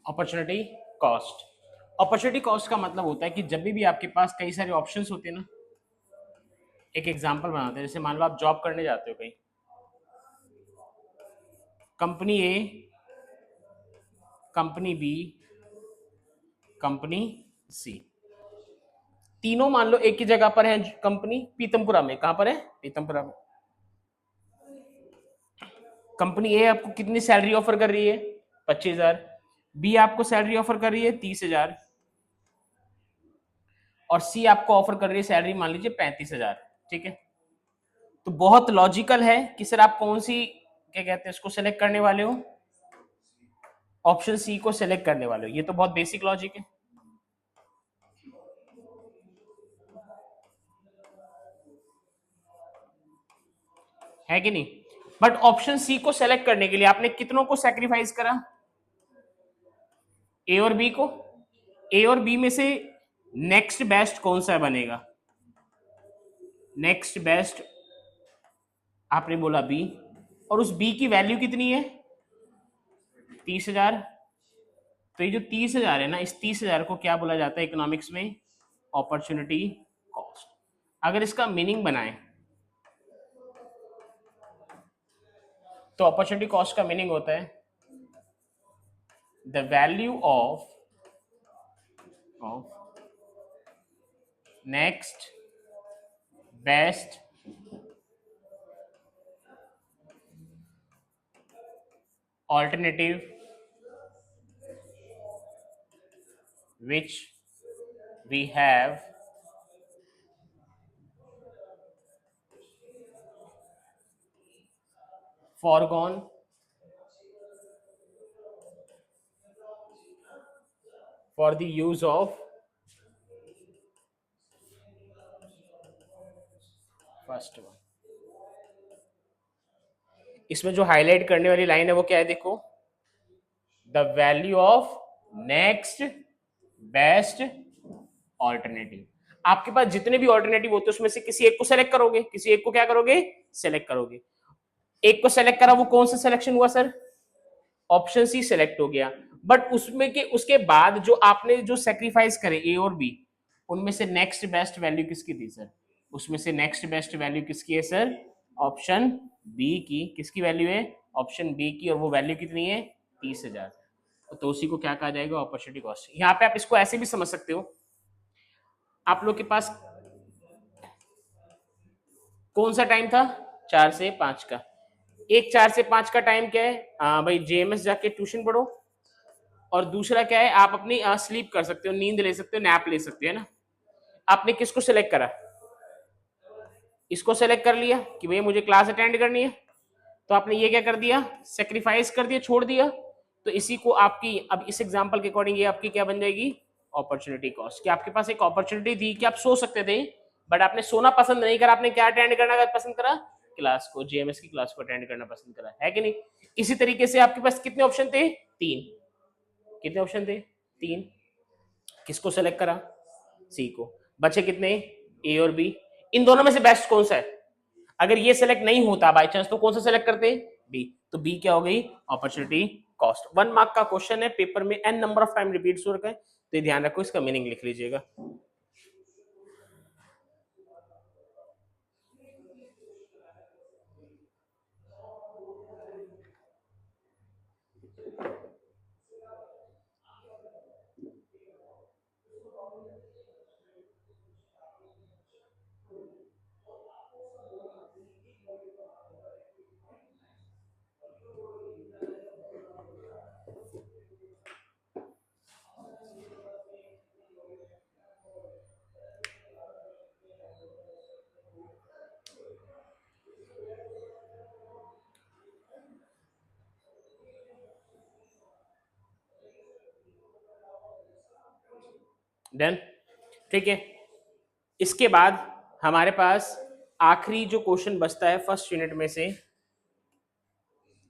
Opportunity cost. Opportunity cost का मतलब होता है कि जब भी आपके पास कई सारे ऑप्शंस होते हैं ना, एक एग्जांपल बनाते हैं, जैसे मान लो आप जॉब करने जाते हो कहीं, कंपनी ए, कंपनी बी, कंपनी सी, तीनों मान लो एक ही जगह पर है। कंपनी पीतमपुरा में, कहां पर है? पीतमपुरा में। कंपनी ए आपको कितनी सैलरी ऑफर कर रही है? 25,000। बी आपको सैलरी ऑफर कर रही है 30,000, और सी आपको ऑफर कर रही है सैलरी मान लीजिए 35,000। ठीक है, तो बहुत लॉजिकल है कि सर आप कौन सी, क्या कहते हैं इसको, सेलेक्ट करने वाले हो? ऑप्शन सी को सेलेक्ट करने वाले हो। ये तो बहुत बेसिक लॉजिक है कि नहीं? बट ऑप्शन सी को सेलेक्ट करने के लिए आपने कितनों को सेक्रीफाइस करा? ए और बी को। ए और बी में से नेक्स्ट बेस्ट कौन सा बनेगा? नेक्स्ट बेस्ट आपने बोला बी, और उस बी की वैल्यू कितनी है? 30,000। तो ये जो 30,000 है ना, इस 30,000 को क्या बोला जाता है इकोनॉमिक्स में? Opportunity cost. अगर इसका मीनिंग बनाएं तो अपॉर्चुनिटी कॉस्ट का मीनिंग होता है the value of next best alternative which we have foregone for the use of first one। इसमें जो हाईलाइट करने वाली लाइन है वो क्या है? देखो, the value of next best alternative. आपके पास जितने भी ऑल्टरनेटिव होते हैं उसमें से किसी एक को सेलेक्ट करोगे, किसी एक को क्या करोगे? सेलेक्ट करोगे। एक को सेलेक्ट करा, वो कौन सा सिलेक्शन हुआ सर? ऑप्शन सी सेलेक्ट हो गया। बट उसमें के उसके बाद जो आपने जो सेक्रीफाइस करे ए और बी, उनमें से नेक्स्ट बेस्ट वैल्यू किसकी थी सर? उसमें से नेक्स्ट बेस्ट वैल्यू किसकी है सर? ऑप्शन बी की। किसकी वैल्यू है? ऑप्शन बी की, और वो वैल्यू कितनी है? 30,000। तो उसी को क्या कहा जाएगा? Opportunity cost. यहाँ पे आप इसको ऐसे भी समझ सकते हो, आप लोग के पास कौन सा टाइम था? 4 से 5 का। एक 4 से 5 का टाइम क्या है? भाई जेएमएस जाके ट्यूशन पढ़ो, और दूसरा क्या है, आप अपनी स्लीप कर सकते हो, नींद ले सकते हो, नैप ले सकते हो, है ना? आपने किसको सेलेक्ट करा? इसको सेलेक्ट कर लिया कि भैया मुझे क्लास अटेंड करनी है, तो आपने ये क्या कर दिया? सेक्रीफाइस कर दिया, छोड़ दिया। तो इसी को आपकी, अब इस एग्जांपल के अकॉर्डिंग ये आपकी क्या बन जाएगी? Opportunity cost. कि आपके पास एक अपॉर्चुनिटी थी कि आप सो सकते थे, बट आपने सोना पसंद नहीं करा, आपने क्या अटेंड करना पसंद करा? क्लास को, जेएमएस की क्लास को अटेंड करना पसंद करा, है कि नहीं? इसी तरीके से आपके पास कितने ऑप्शन थे? 3। कितने ऑप्शन थे? 3। किसको सेलेक्ट करा? सी को। बचे कितने? ए और बी। इन दोनों में से बेस्ट कौन सा है? अगर ये सेलेक्ट नहीं होता बाय चांस, तो कौन सा सेलेक्ट करते? बी। तो बी क्या हो गई? Opportunity cost. 1 मार्क का क्वेश्चन है, पेपर में n number of time repeat हो रखा है, तो ये ध्यान रखो, इसका मीनिंग लिख लीजिएगा। डन। ठीक है, इसके बाद हमारे पास आखिरी जो क्वेश्चन बचता है फर्स्ट यूनिट में से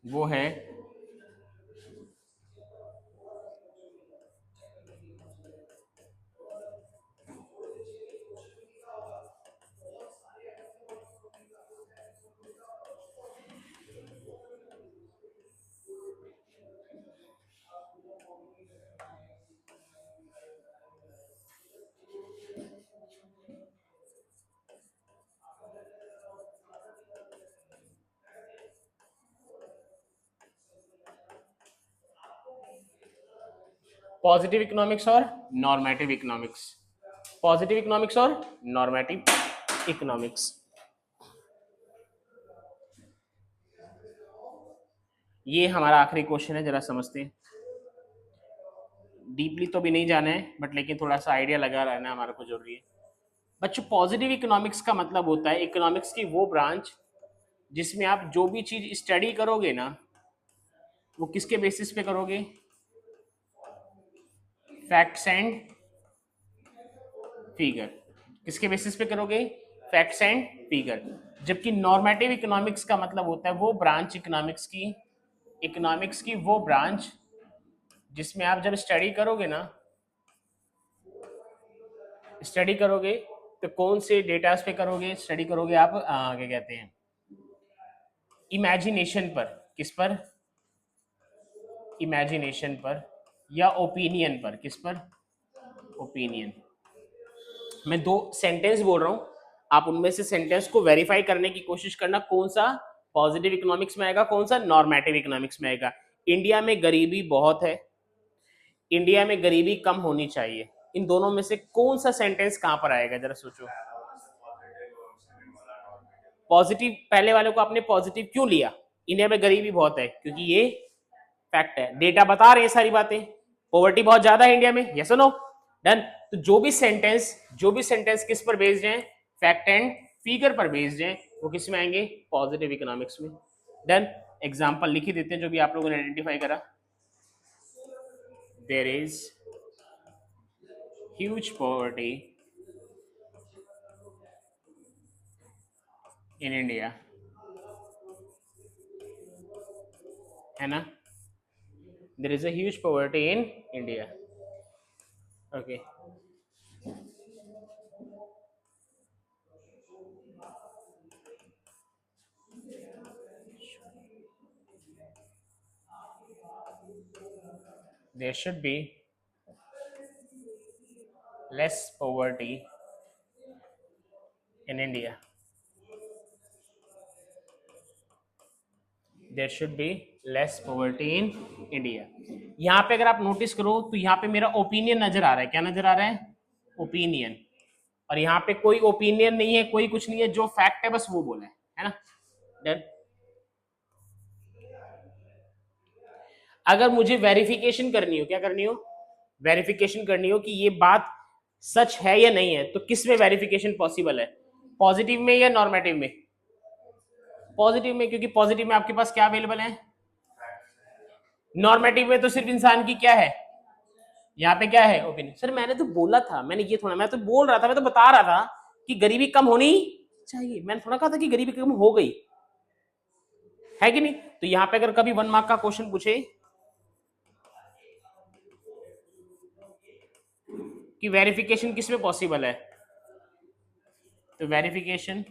वो है पॉजिटिव इकोनॉमिक्स और नॉर्मेटिव इकोनॉमिक्स। पॉजिटिव इकोनॉमिक्स और नॉर्मेटिव इकोनॉमिक्स, ये हमारा आखिरी क्वेश्चन है। जरा समझते हैं, डीपली तो भी नहीं जाना है बट लेकिन थोड़ा सा आइडिया लगा रहना हमारे को जरूरी है। बच्चों पॉजिटिव इकोनॉमिक्स का मतलब होता है इकोनॉमिक्स की वो ब्रांच जिसमें आप जो भी चीज स्टडी करोगे ना वो किसके बेसिस पे करोगे, फैक्ट्स एंड फिगर। किसके बेसिस पे करोगे, फैक्ट्स एंड फिगर। जबकि नॉर्मेटिव इकोनॉमिक्स का मतलब होता है वो ब्रांच इकोनॉमिक्स की वो ब्रांच जिसमें आप जब स्टडी करोगे तो कौन से डेटा पे करोगे, स्टडी करोगे आप क्या कहते हैं, इमेजिनेशन पर। किस पर, इमेजिनेशन पर या ओपिनियन पर। किस पर, ओपिनियन। मैं दो सेंटेंस बोल रहा हूं, आप उनमें से सेंटेंस को वेरीफाई करने की कोशिश करना कौन सा पॉजिटिव इकोनॉमिक्स में आएगा, कौन सा नॉर्मेटिव इकोनॉमिक्स में आएगा। इंडिया में गरीबी बहुत है, इंडिया में गरीबी कम होनी चाहिए, इन दोनों में से कौन सा सेंटेंस कहां पर आएगा, जरा सोचो। पॉजिटिव, पहले वाले को आपने पॉजिटिव क्यों लिया, इंडिया में गरीबी बहुत है, क्योंकि ये फैक्ट है, डेटा बता रहे हैं सारी बातें, पॉवर्टी बहुत ज्यादा है इंडिया में, यस नो, डन। तो जो भी सेंटेंस किस पर बेस्ड है, फैक्ट एंड फिगर पर बेस्ड है, वो किस में आएंगे, पॉजिटिव इकोनॉमिक्स में। डन। एग्जांपल लिख ही देते हैं जो भी आप लोगों ने आइडेंटिफाई करा। There is huge poverty in India, है ना, there is a huge poverty in India. Okay, there should be less poverty in India. There should be less poverty in India. यहाँ पे अगर आप नोटिस करो तो यहाँ पे मेरा ओपिनियन नजर आ रहा है, क्या नजर आ रहा है, ओपिनियन। और यहाँ पे कोई ओपिनियन नहीं है, कोई कुछ नहीं है, जो फैक्ट है बस वो बोला है ना। डन। अगर मुझे वेरिफिकेशन करनी हो, क्या करनी हो, वेरिफिकेशन करनी हो कि ये बात सच है या नहीं है, तो किस में वेरिफिकेशन पॉसिबल है, पॉजिटिव में या नॉर्मेटिव में, पॉजिटिव में, क्योंकि पॉजिटिव में आपके पास क्या अवेलेबल है, नॉर्मेटिव में तो सिर्फ इंसान की क्या है, यहाँ पे क्या है, ओपिनियन। सर मैंने तो बोला था, मैंने ये थोड़ा, मैं तो बोल रहा था, मैं तो बता रहा था कि गरीबी कम होनी चाहिए, मैंने थोड़ा कहा था कि गरीबी कम हो गई है कि नहीं। तो यहाँ पे अगर कभी 1 मार्क का क्वेश्चन पूछे कि वेरिफिकेशन किस में पॉसिबल है, तो verification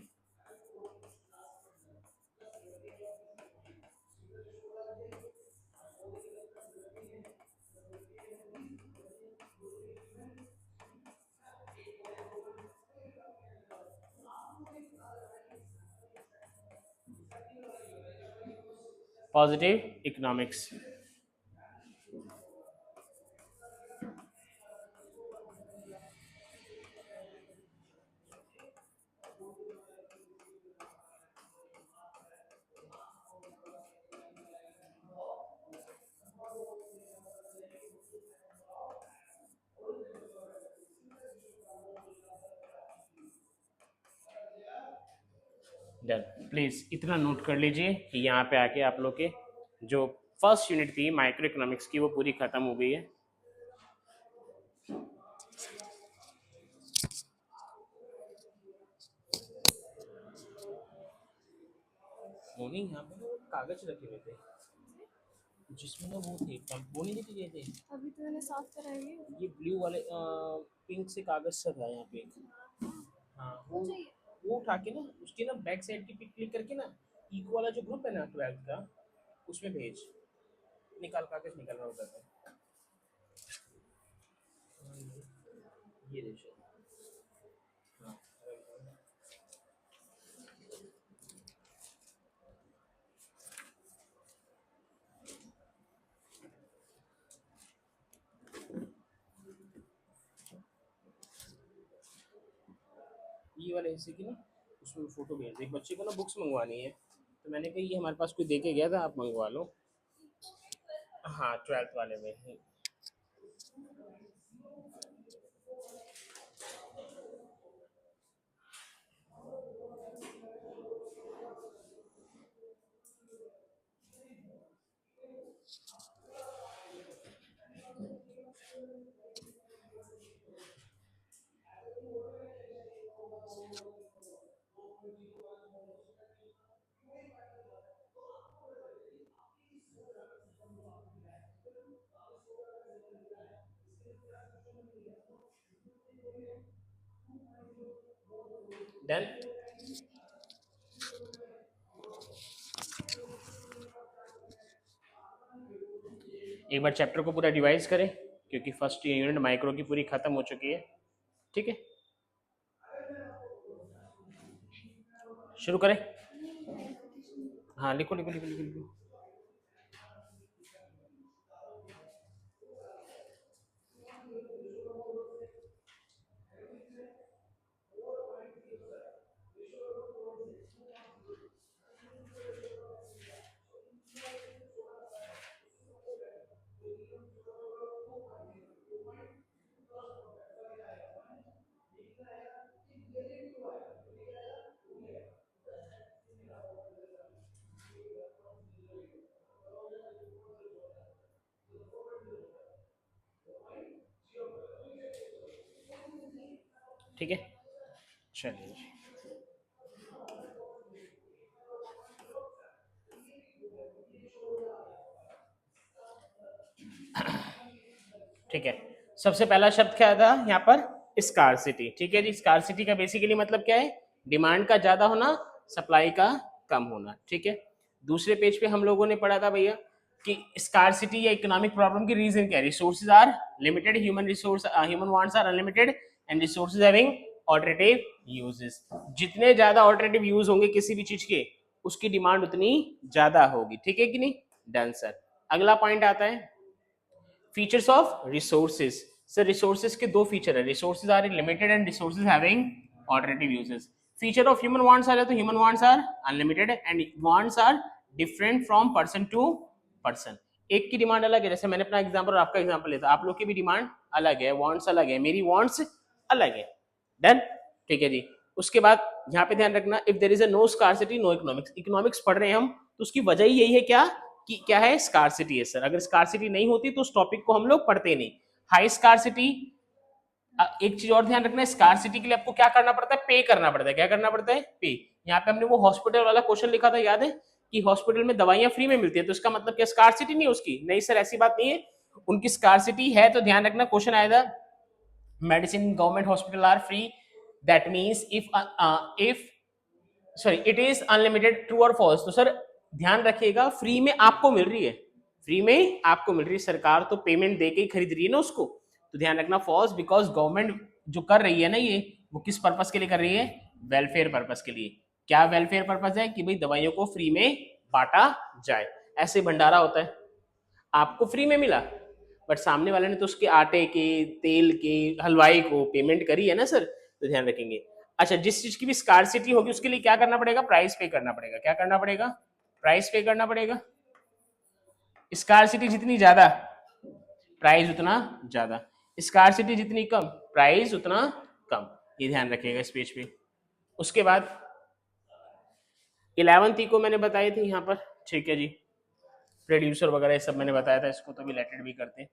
positive economics. Done. Please इतना नोट कर लीजिए कि यहाँ पे आके आप लोग के जो फर्स्ट यूनिट थी माइक्रो इकोनॉमिक्स की वो पूरी खत्म हो गई है। वो नहीं, यहाँ पे ना वो कागज रखे हुए थे जिसमें ना वो थे, वो नहीं लेके गए थे। अभी तो मैंने साफ कराए ये ब्लू वाले पिंक से कागज सा था यहाँ पे। हाँ वो उठा के ना उसकी ना बैक साइड की पिक क्लिक करके ना इको वाला जो ग्रुप है ना 12th का उसमें भेज, निकाल कागज निकाल रहा होता था। ये देखो। हाँ ये वाले हिस्से की ना उसमें फोटो भेज दे। एक बच्चे को ना बुक्स मंगवानी है तो मैंने कहा ये हमारे पास कोई दे के गया था, आप मंगवा लो। हाँ 12th वाले में। डन। एक बार चैप्टर को पूरा रिवाइज करें क्योंकि फर्स्ट यूनिट माइक्रो की पूरी खत्म हो चुकी है। ठीक है शुरू करें। हाँ लिखो लिखो लिखो लिखो लिखो। ठीक है चलिए ठीक है। सबसे पहला शब्द क्या था यहाँ पर, स्कार्सिटी। ठीक है जी, स्कार्सिटी का बेसिकली मतलब क्या है, डिमांड का ज्यादा होना, सप्लाई का कम होना। ठीक है दूसरे पेज पे हम लोगों ने पढ़ा था भैया कि स्कार्सिटी या इकोनॉमिक प्रॉब्लम की रीजन क्या है, resources are limited, human wants are unlimited and resources having alternative uses. जितने ज्यादा ऑल्टरनेटिव यूज होंगे किसी भी चीज के उसकी डिमांड उतनी ज्यादा होगी। ठीक है कि नहीं, डन सर। अगला पॉइंट आता है features of resources. Sir resources के दो फीचर है, resources are limited and resources having alternative uses. Feature of human wants आ जाए तो human wants are unlimited and wants are different from person to person. एक की डिमांड अलग है, जैसे मैंने अपना एग्जांपल और आपका एग्जांपल लेता, आप लोग की भी डिमांड अलग है, वांट्स अलग है, मेरी वांट्स अलग है। डन। ठीक है जी। उसके बाद यहाँ पे ध्यान रखना, if there is a no scarcity no economics. Economics पढ़ रहे हैं हम तो उसकी वजह ही यही है क्या कि क्या है, स्कार्सिटी है सर। अगर स्कार्सिटी नहीं होती तो उस टॉपिक को हम लोग पढ़ते नहीं। हाई स्कार्सिटी, एक चीज और ध्यान रखना है, स्कार्सिटी के लिए आपको क्या करना पड़ता है, पे करना पड़ता है। क्या करना पड़ता है, पे। यहाँ पे हमने वो हॉस्पिटल वाला क्वेश्चन लिखा था, याद है कि हॉस्पिटल में दवाइयां फ्री में मिलती है, तो इसका मतलब क्या स्कार्सिटी नहीं है उसकी? नहीं सर ऐसी बात नहीं है, उनकी स्कार्सिटी है। तो ध्यान रखना क्वेश्चन आएगा, medicine government hospital are free, that means if sorry it is unlimited, true और फॉल्स। तो सर ध्यान रखिएगा, फ्री में आपको मिल रही है, फ्री में आपको मिल रही है, सरकार तो पेमेंट दे के ही खरीद रही है ना उसको। तो ध्यान रखना फॉल्स, बिकॉज गवर्नमेंट जो कर रही है ना ये, वो किस पर्पस के लिए कर रही है, वेलफेयर पर्पस के लिए। क्या वेलफेयर पर्पस है कि भाई दवाइयों को फ्री में बांटा जाए। ऐसे भंडारा होता है, आपको फ्री में मिला बट सामने वाले ने तो उसके आटे के, तेल के, हलवाई को पेमेंट करी है ना सर। तो ध्यान रखेंगे। अच्छा जिस चीज की भी स्कार्सिटी होगी उसके लिए क्या करना पड़ेगा, प्राइस पे करना पड़ेगा। क्या करना पड़ेगा, प्राइस पे करना पड़ेगा। स्कार्सिटी जितनी ज्यादा प्राइस उतना ज्यादा, स्कार्सिटी जितनी कम प्राइस उतना कम। ये ध्यान रखिएगा इस पेज पे। उसके बाद 11th को मैंने बताए थे यहाँ पर। ठीक है जी, प्रोड्यूसर वगैरह सब मैंने बताया था, इसको तो रिलेटेड भी करते हैं।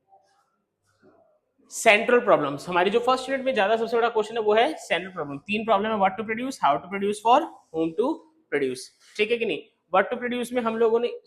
सेंट्रल प्रॉब्लम्स, हमारी जो फर्स्ट यूनिट में ज्यादा सबसे बड़ा क्वेश्चन है वो है सेंट्रल प्रॉब्लम। तीन प्रॉब्लम है, what to produce, how to produce, for whom to produce. ठीक है कि नहीं। वर्क टू प्रोड्यूस में हम लोगों ने